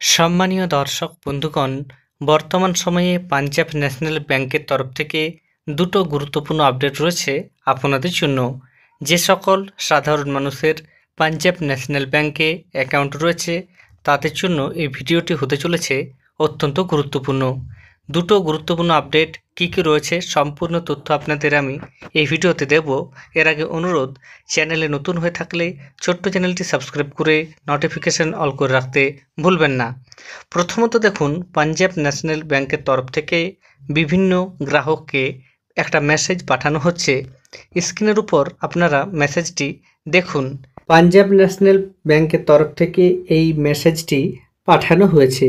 সম্মানীয় দর্শক বন্ধুগণ, বর্তমান সময়ে পাঞ্জাব ন্যাশনাল ব্যাংকের তরফ থেকে দুটো গুরুত্বপূর্ণ আপডেট রয়েছে আপনাদের জন্য। যে সকল সাধারণ মানুষের পাঞ্জাব ন্যাশনাল ব্যাংকে অ্যাকাউন্ট রয়েছে তাদের জন্য এই ভিডিওটি হতে চলেছে অত্যন্ত গুরুত্বপূর্ণ। দুটো গুরুত্বপূর্ণ আপডেট কী কী রয়েছে সম্পূর্ণ তথ্য আপনাদের আমি এই ভিডিওতে দেব। এর আগে অনুরোধ, চ্যানেলে নতুন হয়ে থাকলে ছোট্ট চ্যানেলটি সাবস্ক্রাইব করে নোটিফিকেশান অল করে রাখতে ভুলবেন না। প্রথমত দেখুন, পাঞ্জাব ন্যাশনাল ব্যাংকের তরফ থেকে বিভিন্ন গ্রাহককে একটা মেসেজ পাঠানো হচ্ছে। স্ক্রিনের উপর আপনারা মেসেজটি দেখুন। পাঞ্জাব ন্যাশনাল ব্যাংকের তরফ থেকে এই মেসেজটি পাঠানো হয়েছে।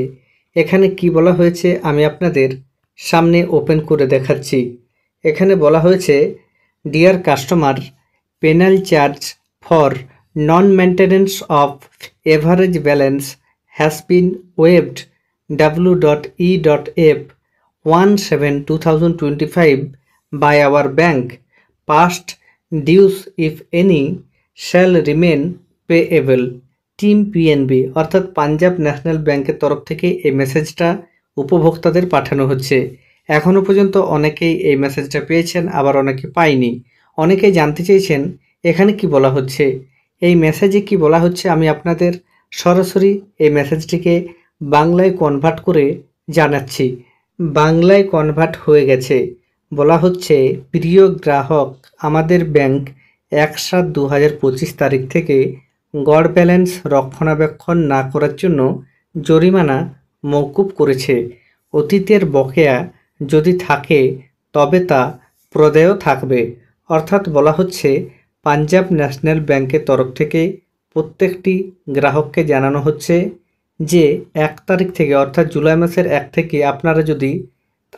এখানে কি বলা হয়েছে আমি আপনাদের সামনে ওপেন করে দেখাচ্ছি। এখানে বলা হয়েছে, deer customer, penal charge for non maintenance of average balance has been waived w.e.f 17/2025 by our bank. Past dues, if any, shall remain payable. Team PNB অর্থাৎ পাঞ্জাব ন্যাশনাল ব্যাংকের তরফ থেকে এই মেসেজটা উপভোক্তাদের পাঠানো হচ্ছে। এখনও পর্যন্ত অনেকেই এই মেসেজটা পেয়েছেন, আবার অনেকে পায়নি। অনেকেই জানতে চেয়েছেন এখানে কি বলা হচ্ছে, এই মেসেজে কি বলা হচ্ছে আমি আপনাদের সরাসরি এই মেসেজটিকে বাংলায় কনভার্ট করে জানাচ্ছি। বাংলায় কনভার্ট হয়ে গেছে। বলা হচ্ছে, প্রিয় গ্রাহক, আমাদের ব্যাংক 1/7/2025 তারিখ থেকে গড় ব্যালেন্স রক্ষণাবেক্ষণ না করার জন্য জরিমানা মওকুফ করেছে। অতীতের বকেয়া যদি থাকে তবে তা প্রদেয় থাকবে। অর্থাৎ বলা হচ্ছে, পাঞ্জাব ন্যাশনাল ব্যাংকের তরফ থেকে প্রত্যেকটি গ্রাহককে জানানো হচ্ছে যে 1 তারিখ থেকে অর্থাৎ জুলাই মাসের 1 থেকে আপনারা যদি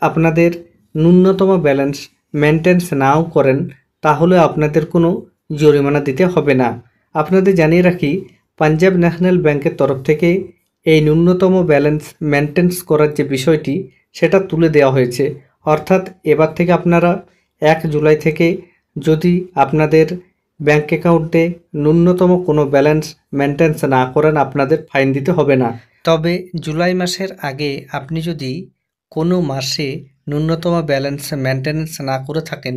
আপনাদের ন্যূনতম ব্যালেন্স মেনটেন্স নাও করেন তাহলে আপনাদের কোনো জরিমানা দিতে হবে না। আপনাদের জানিয়ে রাখি, পাঞ্জাব ন্যাশনাল ব্যাংকের তরফ থেকে এই ন্যূনতম ব্যালেন্স মেনটেন্স করার যে বিষয়টি সেটা তুলে দেওয়া হয়েছে। অর্থাৎ এবার থেকে আপনারা 1 জুলাই থেকে যদি আপনাদের ব্যাংক অ্যাকাউন্টে ন্যূনতম কোনো ব্যালেন্স মেনটেন্স না করেন আপনাদের ফাইন দিতে হবে না। তবে জুলাই মাসের আগে আপনি যদি কোনো মাসে ন্যূনতম ব্যালেন্স মেনটেন্স না করে থাকেন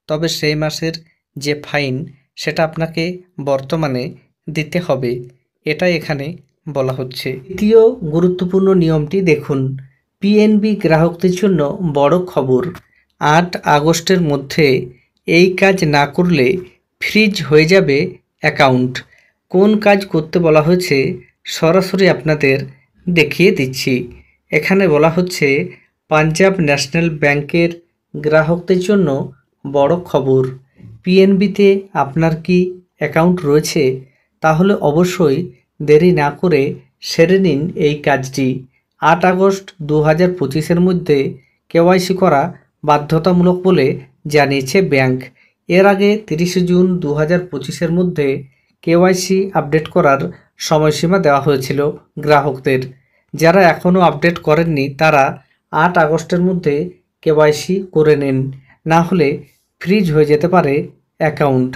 তবে সেই মাসের যে ফাইন সেটা আপনাকে বর্তমানে দিতে হবে, এটা এখানে বলা হচ্ছে। দ্বিতীয় গুরুত্বপূর্ণ নিয়মটি দেখুন, পিএনবি গ্রাহকদের জন্য বড় খবর। 8 আগস্টের মধ্যে এই কাজ না করলে ফ্রিজ হয়ে যাবে অ্যাকাউন্ট। কোন কাজ করতে বলা হয়েছে সরাসরি আপনাদের দেখিয়ে দিচ্ছি। এখানে বলা হচ্ছে, পাঞ্জাব ন্যাশনাল ব্যাংকের গ্রাহকদের জন্য বড় খবর। পিএনবিতে আপনার কি অ্যাকাউন্ট রয়েছে? তাহলে অবশ্যই দেরি না করে সেরে নিন এই কাজটি। 8 আগস্ট 2025-এর মধ্যে কেওয়াইসি করা বাধ্যতামূলক বলে জানিয়েছে ব্যাংক। এর আগে 30 জুন 2025-এর মধ্যে কেওয়াইসি আপডেট করার সময়সীমা দেওয়া হয়েছিল গ্রাহকদের। যারা এখনও আপডেট করেননি তারা 8 আগস্টের মধ্যে কেওয়াইসি করে নিন, না হলে ফ্রিজ হয়ে যেতে পারে অ্যাকাউন্ট।